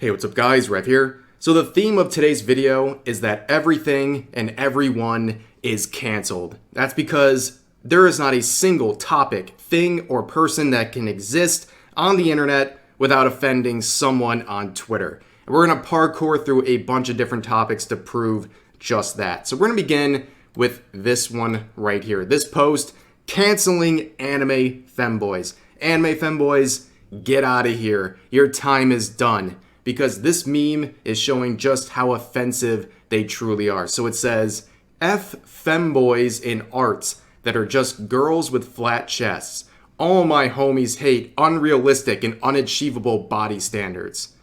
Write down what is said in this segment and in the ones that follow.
Hey, what's up guys, Rev here. So the theme of today's video is that everything and everyone is canceled. That's because there is not a single topic, thing, or person that can exist on the internet without offending someone on Twitter. And we're gonna parkour through a bunch of different topics to prove just that. So we're gonna begin with this one right here. This post, canceling anime femboys. Anime femboys, get out of here. Your time is done. Because this meme is showing just how offensive they truly are. So it says, F femboys in arts that are just girls with flat chests. All my homies hate unrealistic and unachievable body standards.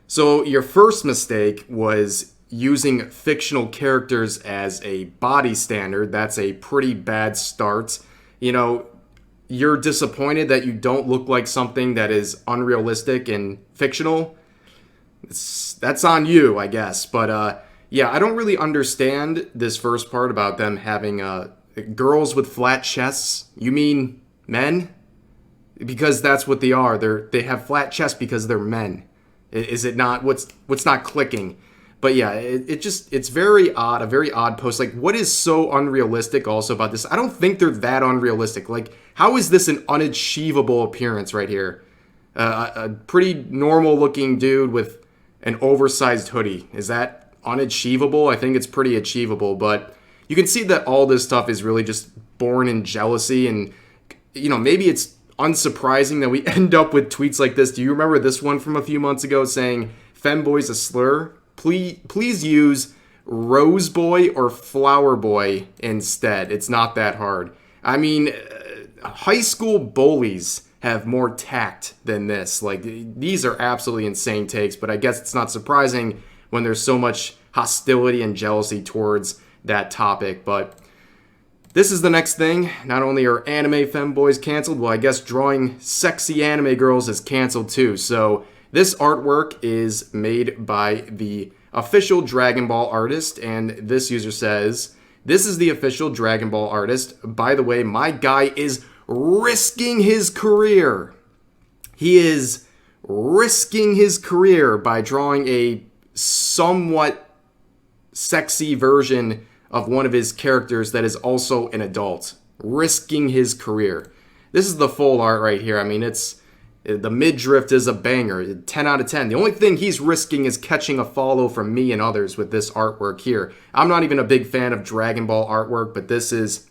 So your first mistake was using fictional characters as a body standard. That's a pretty bad start. You know, you're disappointed that you don't look like something that is unrealistic and fictional. That's on you, I guess. But yeah, I don't really understand this first part about them having girls with flat chests. You mean men? Because that's what they are. They have flat chests because they're men. Is it not? What's not clicking? But yeah, it's very odd, a very odd post. Like, what is so unrealistic also about this? I don't think they're that unrealistic. Like, how is this an unachievable appearance right here? A pretty normal looking dude with an oversized hoodie. Is that unachievable? I think it's pretty achievable, but you can see that all this stuff is really just born in jealousy, and you know, maybe it's unsurprising that we end up with tweets like this. Do you remember this one from a few months ago saying femboy's a slur? Please use rose boy or flower boy instead. It's not that hard. I mean, high school bullies have more tact than this. Like, these are absolutely insane takes, but I guess it's not surprising when there's so much hostility and jealousy towards that topic. But this is the next thing. Not only are anime femboys canceled, well, I guess drawing sexy anime girls is canceled too. So this artwork is made by the official Dragon Ball artist, and this user says, "This is the official Dragon Ball artist. By the way, my guy is risking his career. He is risking his career by drawing a somewhat sexy version of one of his characters that is also an adult. Risking his career." This is the full art right here. I mean, the midriff is a banger. 10 out of 10. The only thing he's risking is catching a follow from me and others with this artwork here. I'm not even a big fan of Dragon Ball artwork, but this is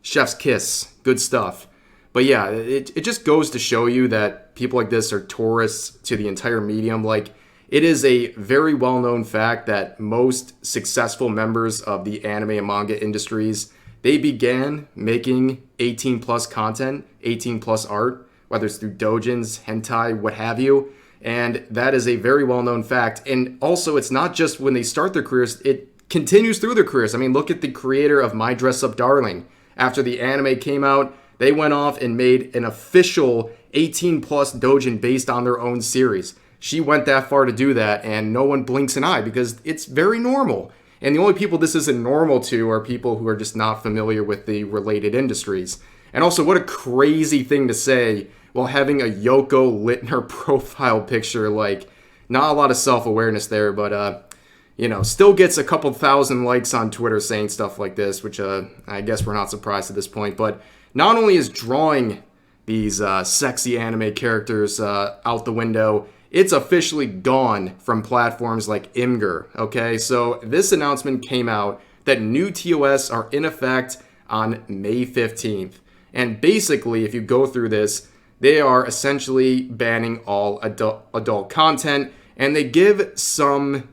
chef's kiss. Good stuff. But yeah, it just goes to show you that people like this are tourists to the entire medium. Like, it is a very well-known fact that most successful members of the anime and manga industries, they began making 18-plus content, 18-plus art, whether it's through doujins, hentai, what have you. And that is a very well-known fact. And also, it's not just when they start their careers, it continues through their careers. I mean, look at the creator of My Dress Up Darling. After the anime came out, they went off and made an official 18-plus doujin based on their own series. She went that far to do that, and no one blinks an eye because it's very normal. And the only people this isn't normal to are people who are just not familiar with the related industries. And also, what a crazy thing to say while having a Yoko lit in her profile picture. Like, not a lot of self-awareness there, but you know, still gets a couple thousand likes on Twitter saying stuff like this, which I guess we're not surprised at this point. But not only is drawing these sexy anime characters out the window, it's officially gone from platforms like Imgur, okay? So this announcement came out that new TOS are in effect on May 15th. And basically, if you go through this, they are essentially banning all adult content, and they give some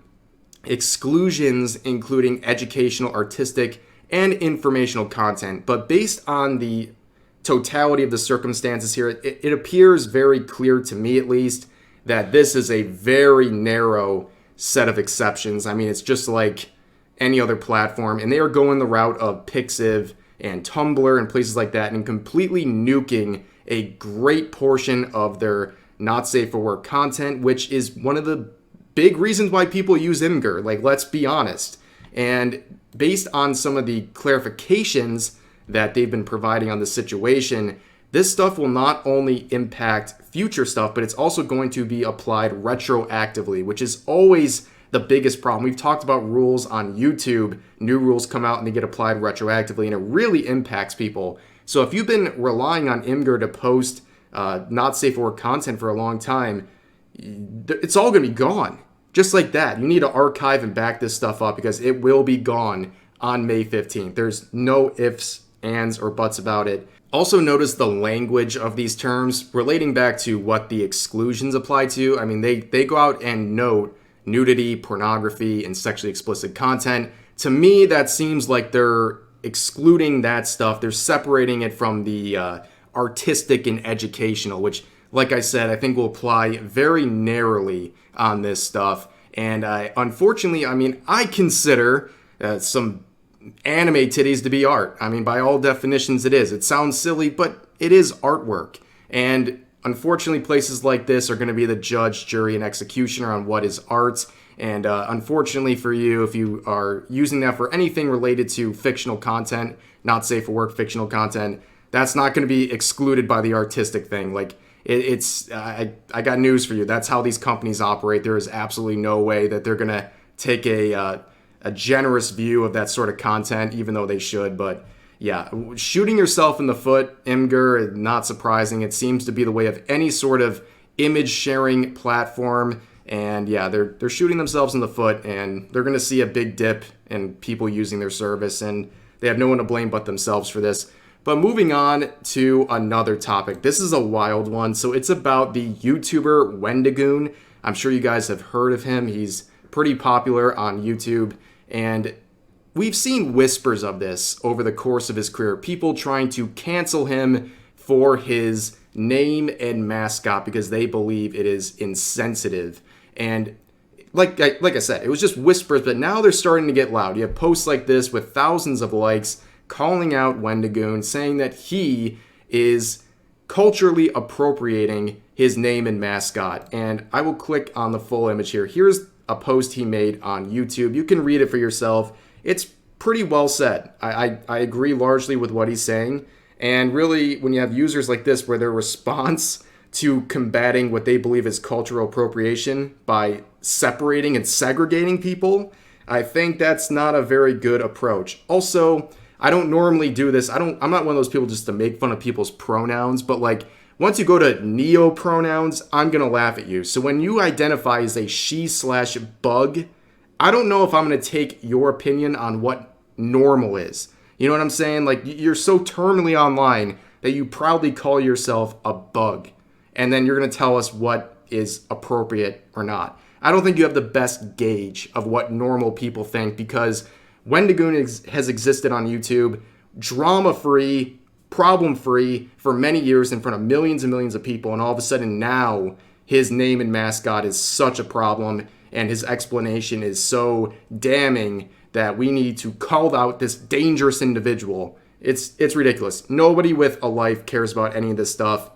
exclusions, including educational, artistic, and informational content. But based on the totality of the circumstances here, it appears very clear to me, at least, that this is a very narrow set of exceptions. I mean, it's just like any other platform, and they are going the route of Pixiv and Tumblr and places like that, and completely nuking a great portion of their not safe for work content, which is one of the big reasons why people use Imgur. Like, let's be honest. And based on some of the clarifications that they've been providing on the situation, this stuff will not only impact future stuff, but it's also going to be applied retroactively, which is always the biggest problem. We've talked about rules on YouTube. New rules come out and they get applied retroactively, and it really impacts people. So if you've been relying on Imgur to post not safe for work content for a long time, it's all going to be gone. Just like that. You need to archive and back this stuff up because it will be gone on May 15th. There's no ifs, ands, or buts about it. Also notice the language of these terms relating back to what the exclusions apply to. I mean, they go out and note nudity, pornography, and sexually explicit content. To me, that seems like they're excluding that stuff. They're separating it from the artistic and educational, which, like I said, I think will apply very narrowly on this stuff. And unfortunately, I mean, I consider some anime titties to be art. I mean, by all definitions, it is. It sounds silly, but it is artwork. And unfortunately, places like this are going to be the judge, jury, and executioner on what is art. And unfortunately for you, if you are using that for anything related to fictional content, not safe for work fictional content, that's not going to be excluded by the artistic thing. Like, I got news for you. That's how these companies operate. There is absolutely no way that they're going to take a generous view of that sort of content, even though they should. But yeah, shooting yourself in the foot, Imgur, not surprising. It seems to be the way of any sort of image sharing platform. And yeah, they're shooting themselves in the foot, and they're going to see a big dip in people using their service, and they have no one to blame but themselves for this. But moving on to another topic. This is a wild one. So it's about the YouTuber Wendigoon. I'm sure you guys have heard of him. He's pretty popular on YouTube, and we've seen whispers of this over the course of his career. People trying to cancel him for his name and mascot because they believe it is insensitive. And like I said, it was just whispers, but now they're starting to get loud. You have posts like this with thousands of likes calling out Wendigoon, saying that he is culturally appropriating his name and mascot. And I will click on the full image here. Here's a post he made on YouTube. You can read it for yourself. It's pretty well said. I agree largely with what he's saying. And really, when you have users like this where their response to combating what they believe is cultural appropriation by separating and segregating people, I think that's not a very good approach. Also, I don't normally do this. I'm not one of those people just to make fun of people's pronouns, but like once you go to neo-pronouns, I'm going to laugh at you. So when you identify as a she/bug, I don't know if I'm going to take your opinion on what normal is. You know what I'm saying? Like, you're so terminally online that you proudly call yourself a bug, and then you're going to tell us what is appropriate or not. I don't think you have the best gauge of what normal people think, because Wendigoon has existed on YouTube, drama-free, problem-free, for many years in front of millions and millions of people, and all of a sudden now his name and mascot is such a problem, and his explanation is so damning that we need to call out this dangerous individual. It's ridiculous. Nobody with a life cares about any of this stuff,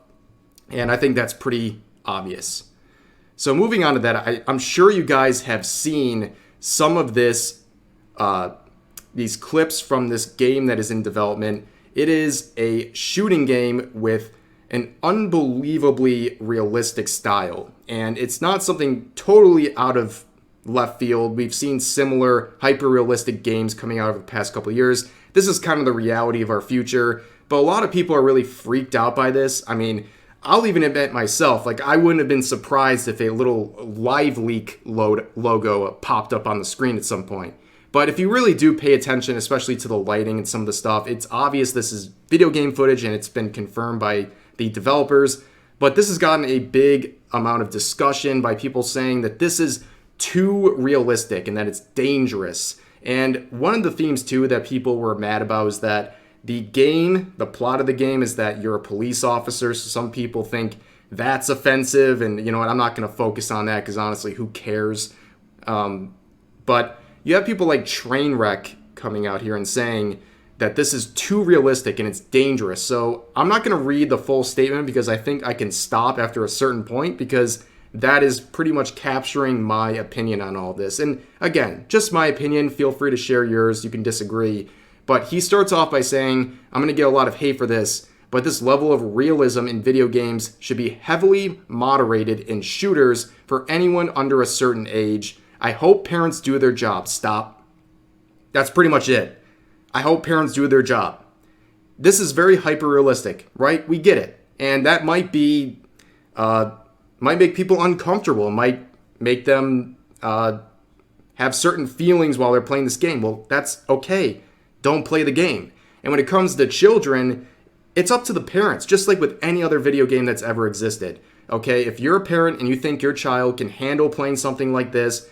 and I think that's pretty obvious. So moving on to that, I'm sure you guys have seen some of this, these clips from this game that is in development. It is a shooting game with an unbelievably realistic style, and it's not something totally out of left field. We've seen similar hyper-realistic games coming out over the past couple of years. This is kind of the reality of our future, but a lot of people are really freaked out by this. I mean, I'll even admit myself, like, I wouldn't have been surprised if a little Live Leak logo popped up on the screen at some point. But if you really do pay attention, especially to the lighting and some of the stuff, it's obvious this is video game footage, and it's been confirmed by the developers. But this has gotten a big amount of discussion by people saying that this is too realistic and that it's dangerous. And one of the themes too that people were mad about is that the plot of the game is that you're a police officer. So some people think that's offensive, and you know what, I'm not going to focus on that because honestly, who cares? But you have people like Trainwreck coming out here and saying that this is too realistic and it's dangerous. So I'm not going to read the full statement because I think I can stop after a certain point, because that is pretty much capturing my opinion on all this. And again, just my opinion. Feel free to share yours. You can disagree. But he starts off by saying, I'm going to get a lot of hate for this, but this level of realism in video games should be heavily moderated in shooters for anyone under a certain age. I hope parents do their job. Stop. That's pretty much it. I hope parents do their job. This is very hyper-realistic, right? We get it. And that might make people uncomfortable. It might make them have certain feelings while they're playing this game. Well, that's okay. Don't play the game. And when it comes to children, it's up to the parents, just like with any other video game that's ever existed. Okay, if you're a parent and you think your child can handle playing something like this,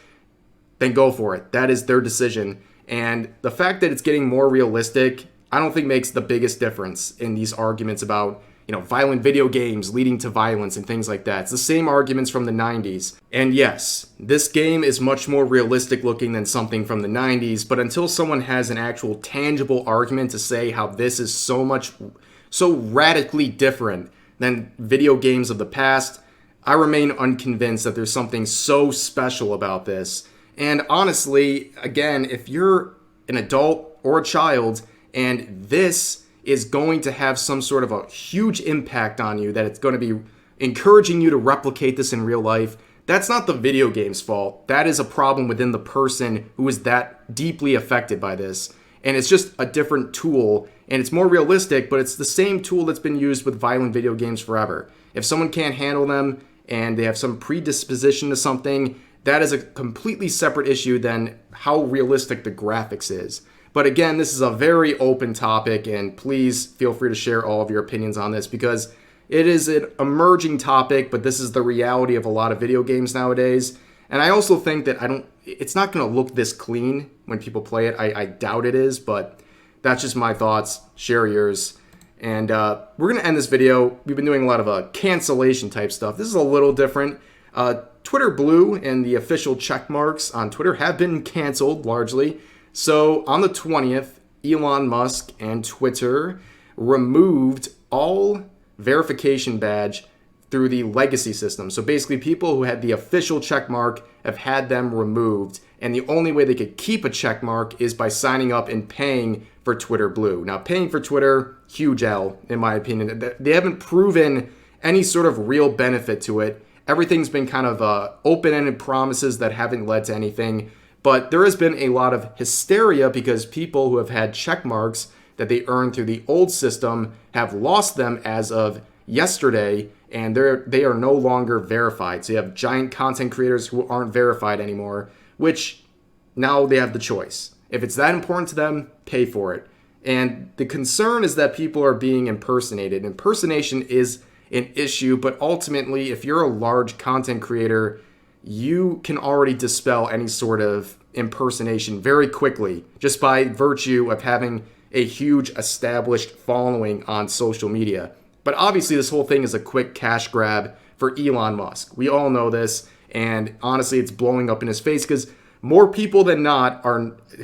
then go for it. That is their decision. And the fact that it's getting more realistic, I don't think makes the biggest difference in these arguments about, violent video games leading to violence and things like that. It's the same arguments from the 90s. And yes, this game is much more realistic looking than something from the 90s, but until someone has an actual tangible argument to say how this is so radically different than video games of the past, I remain unconvinced that there's something so special about this. And honestly, again, if you're an adult or a child and this is going to have some sort of a huge impact on you, that it's going to be encouraging you to replicate this in real life, that's not the video game's fault. That is a problem within the person who is that deeply affected by this. And it's just a different tool, and it's more realistic, but it's the same tool that's been used with violent video games forever. If someone can't handle them and they have some predisposition to something, that is a completely separate issue than how realistic the graphics is. But again, this is a very open topic, and please feel free to share all of your opinions on this because it is an emerging topic, but this is the reality of a lot of video games nowadays. And I also think that it's not going to look this clean when people play it. I doubt it is, but that's just my thoughts. Share yours. And we're going to end this video. We've been doing a lot of cancellation type stuff. This is a little different. Twitter Blue and the official checkmarks on Twitter have been canceled largely. So on the 20th, Elon Musk and Twitter removed all verification badge through the legacy system. So basically people who had the official checkmark have had them removed. And the only way they could keep a checkmark is by signing up and paying for Twitter Blue. Now, paying for Twitter, huge L, in my opinion. They haven't proven any sort of real benefit to it. Everything's been kind of open-ended promises that haven't led to anything. But there has been a lot of hysteria because people who have had check marks that they earned through the old system have lost them as of yesterday, and they are no longer verified. So you have giant content creators who aren't verified anymore, which now they have the choice. If it's that important to them, pay for it. And the concern is that people are being impersonated. Impersonation is an issue, but ultimately, if you're a large content creator, you can already dispel any sort of impersonation very quickly just by virtue of having a huge established following on social media. But obviously this whole thing is a quick cash grab for Elon Musk. We all know this, and honestly it's blowing up in his face because more people than not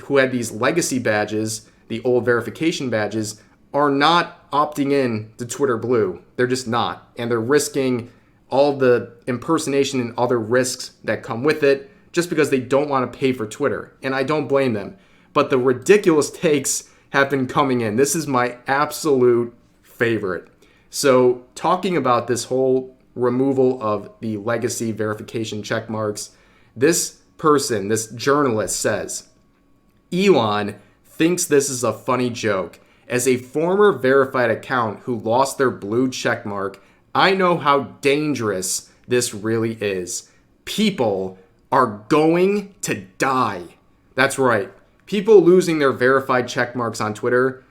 who had these legacy badges, the old verification badges, are not opting in to Twitter Blue. They're just not, and they're risking all the impersonation and other risks that come with it just because they don't want to pay for Twitter. And I don't blame them. But the ridiculous takes have been coming in. This is my absolute favorite. So talking about this whole removal of the legacy verification check marks, this person, this journalist says, Elon thinks this is a funny joke. As a former verified account who lost their blue check mark, I know how dangerous this really is. People are going to die. That's right. People losing their verified check marks on Twitter,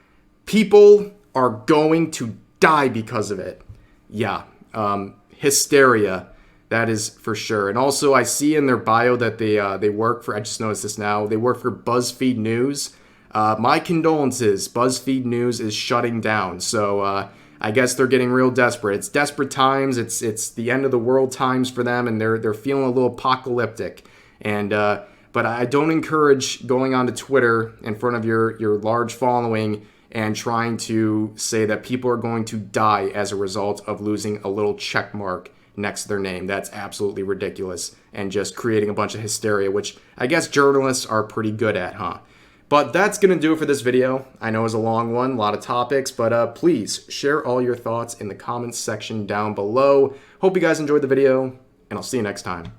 people are going to die because of it. Yeah, hysteria, that is for sure. And also, I see in their bio that they work for, I just noticed this now, they work for BuzzFeed News. My condolences, BuzzFeed News is shutting down. So I guess they're getting real desperate. It's desperate times. It's the end of the world times for them, and they're feeling a little apocalyptic. And but I don't encourage going onto Twitter in front of your large following and trying to say that people are going to die as a result of losing a little check mark next to their name. That's absolutely ridiculous and just creating a bunch of hysteria, which I guess journalists are pretty good at, huh? But that's going to do it for this video. I know it was a long one, a lot of topics, but please share all your thoughts in the comments section down below. Hope you guys enjoyed the video, and I'll see you next time.